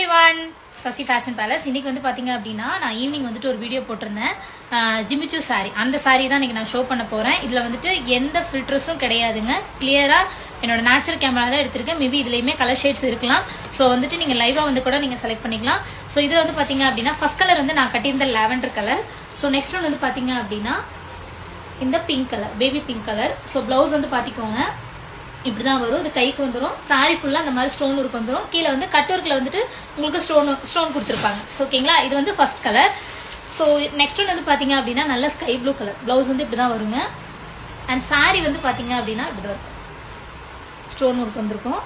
Everyone, Sasi fashion palace. இன்னைக்கு வந்து பாத்தீங்க அப்படின்னா நான் ஈவினிங் வந்துட்டு ஒரு வீடியோ போட்டிருந்தேன். ஜிமிச்சு சாரி, அந்த சாரி தான் இன்னைக்கு நான் ஷோ பண்ண போறேன். இதுல வந்துட்டு எந்த ஃபில்டர்ஸும் கிடையாதுங்க. கிளியரா என்னோட நேச்சுரல் கேமரா தான் எடுத்திருக்கேன். மேபி இதுலயுமே கலர் ஷேட்ஸ் இருக்கலாம். ஸோ வந்துட்டு நீங்க லைவா வந்து கூட நீங்க செலக்ட் பண்ணிக்கலாம். ஸோ இது வந்து பாத்தீங்க அப்படின்னா ஃபர்ஸ்ட் கலர் வந்து நான் கட்டியிருந்த lavender colour. So next one வந்து பாத்தீங்க அப்படின்னா இந்த pink colour, baby pink colour. So blouse வந்து பாத்திக்கோங்க, இப்படிதான் வரும். இது கைக்கு வந்துடும். சாரி ஃபுல்லா அந்த மாதிரி ஸ்டோன் ஒர்க் வந்துடும். கீழே வந்து கட் ஒர்க்ல வந்துட்டு உங்களுக்கு ஸ்டோன் கொடுத்துருப்பாங்க. ஓகேங்களா, இது வந்து first colour. So next one வந்து பாத்தீங்க அப்படின்னா நல்ல ஸ்கை ப்ளூ கலர். பிளவுஸ் வந்து இப்படிதான் வருங்க. அண்ட் சாரி வந்து பாத்தீங்க அப்படின்னா இப்படிதான் இருக்கும், ஸ்டோன் ஒர்க் வந்திருக்கும்.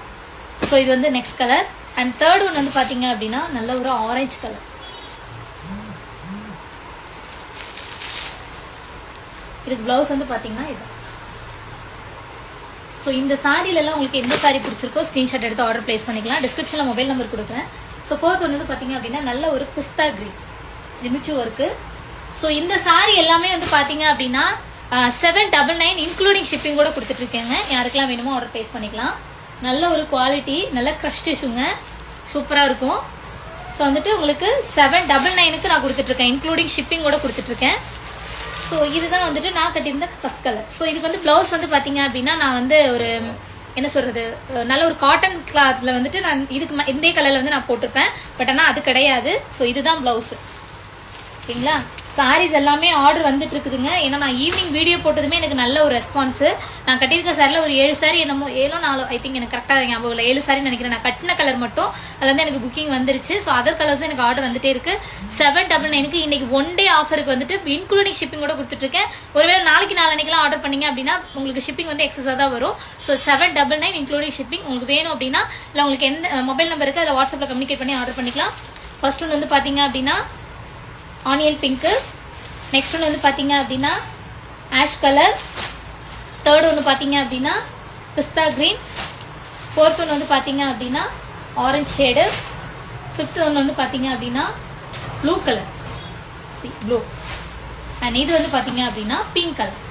ஸோ இது வந்து next colour. And third one வந்து பாத்தீங்க அப்படின்னா நல்ல ஒரு ஆரஞ்சு கலர். இதுக்கு பிளவுஸ் வந்து பாத்தீங்கன்னா இது. ஸோ இந்த சாரிலெல்லாம் உங்களுக்கு எந்த சாரி பிடிச்சிருக்கோ ஸ்க்ரீன்ஷாட் எடுத்து ஆர்டர் பிளேஸ் பண்ணிக்கலாம். டிஸ்கிரிப்ஷனில் மொபைல் நம்பர் கொடுக்குறேன். ஸோ ஃபோர்த் ஒன்று வந்து பார்த்தீங்க அப்படின்னா நல்ல ஒரு பிஸ்தா கிரீன் ஜிமிச்சு ஒர்க்கு. ஸோ இந்த சாரி எல்லாமே வந்து பார்த்தீங்க அப்படின்னா 799 இன்க்ளூடிங் ஷிப்பிங் கூட கொடுத்துட்ருக்கேங்க. யாருக்கெல்லாம் வேணுமோ ஆர்டர் பிளேஸ் பண்ணிக்கலாம். நல்ல ஒரு குவாலிட்டி, நல்ல க்ரஷ் டிஷ்யூங்க, சூப்பராக இருக்கும். ஸோ வந்துட்டு உங்களுக்கு 799க்கு நான் கொடுத்துட்ருக்கேன், இன்க்ளூடிங் ஷிப்பிங் கூட கொடுத்துட்ருக்கேன். ஸோ இதுதான் வந்துட்டு நான் கட்டியிருந்த ஃபர்ஸ்ட் கலர். ஸோ இதுக்கு வந்து பிளவுஸ் வந்து பார்த்தீங்க அப்படின்னா நான் வந்து ஒரு என்ன சொல்றது, நல்ல ஒரு காட்டன் கிளாத்ல வந்துட்டு நான் இதுக்கு இந்த கலர்ல வந்து நான் போட்டிருப்பேன். பட் ஆனால் அது கிடையாது. ஸோ இதுதான் பிளவுஸ். ஓகேங்களா, சாரீஸ் எல்லாமே ஆர்டர் வந்துட்டு இருக்குதுங்க. ஏன்னா நான் ஈவினிங் வீடியோ போட்டதுமே எனக்கு நல்ல ஒரு ரெஸ்பான்ஸ். நான் கட்டியிருக்க சாரியில் ஒரு 7 சாரி என்னமோ 7 4 ஐ திங்க் எனக்கு கரெக்டாக ஞாபகம் இல்லை, 7 சாரி நினைக்கிறேன். நான் கட்டின கலர் மட்டும் அதில் வந்து எனக்கு புக்கிங் வந்துருச்சு. ஸோ அதர் கலர்ஸும் எனக்கு ஆர்டர் வந்துட்டே இருக்கு. 799க்கு இன்னைக்கு 1 டே ஆஃபருக்கு வந்துட்டு இன்க்ளூடிங் ஷிப்பிங் கூட கொடுத்துட்ருக்கேன். ஒருவேளை நாளைக்கு நாளன்னைக்கெல்லாம் ஆர்டர் பண்ணீங்க அப்படின்னா உங்களுக்கு ஷிப்பிங் வந்து எக்ஸஸாக தான் வரும். So 799 including shipping. உங்களுக்கு வேணும் அப்படின்னா இல்லை உங்களுக்கு எந்த மொபைல் நம்பருக்கு அதில் வாட்ஸ்அப்பில் கம்யூனிகேட் பண்ணி ஆர்டர் பண்ணிக்கலாம். ஃபர்ஸ்ட் ஒன்று வந்து பார்த்தீங்க அப்படின்னா ஆனியன் பிங்க்கு. நெக்ஸ்ட் ஒன்று வந்து பார்த்தீங்க அப்படின்னா ஆஷ் கலர். தேர்ட் ஒன்று பார்த்தீங்க அப்படின்னா பிஸ்தா கிரீன். ஃபோர்த் ஒன்று வந்து பார்த்தீங்க அப்படின்னா ஆரஞ்ச் ஷேடு. ஃபிஃப்த் ஒன்று வந்து பார்த்தீங்க அப்படின்னா ப்ளூ கலர், ப்ளூ. அண்ட் இது வந்து பார்த்தீங்க அப்படின்னா பிங்க் கலர்.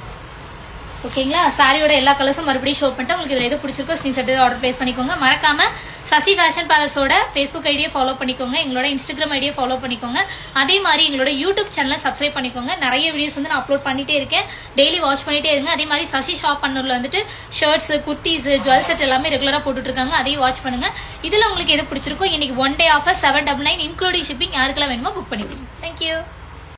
ஓகேங்களா, சாரியோட எல்லா கலர்ஸும் மறுபடியும் ஷோ பண்ணிட்டு உங்களுக்கு இதில் எது பிடிச்சிருக்கோ ஸ்கிரீன்ஷாட் ஆர்டர் பிளேஸ் பண்ணிக்கோங்க. மறக்காம சசி ஃபேஷன் பேலஸோட ஃபேஸ்புக் ஐடியை ஃபாலோ பண்ணிக்கோங்க, எங்களோட இன்ஸ்டாகிராம் ஐடியை ஃபாலோ பண்ணிக்கோங்க. அதே மாதிரி எங்களோட யூடியூப் சேனலை சப்ஸ்கிரைப் பண்ணிக்கோங்க. நிறைய வீடியோஸ் வந்து நான் அப்லோட் பண்ணிட்டே இருக்கேன், டெய்லி வாட்ச் பண்ணிட்டே இருங்க. அதே மாதிரி சசி ஷாப் பண்ணூர்ல வந்துட்டு ஷர்ட்ஸ், குர்த்திஸ், ஜுவல் செட் எல்லாமே ரெகுலராக போட்டுட்டு இருக்காங்க, அதையும் வாட்ச் பண்ணுங்க. இதில் உங்களுக்கு எது பிடிச்சிருக்கோ இன்னைக்கு 1 டே ஆஃபர் 799 இன்க்ளூடிங் ஷிப்பிங். யாருக்கெல்லாம் வேணுமோ புக் பண்ணிக்கோங்க. தேங்க்யூ.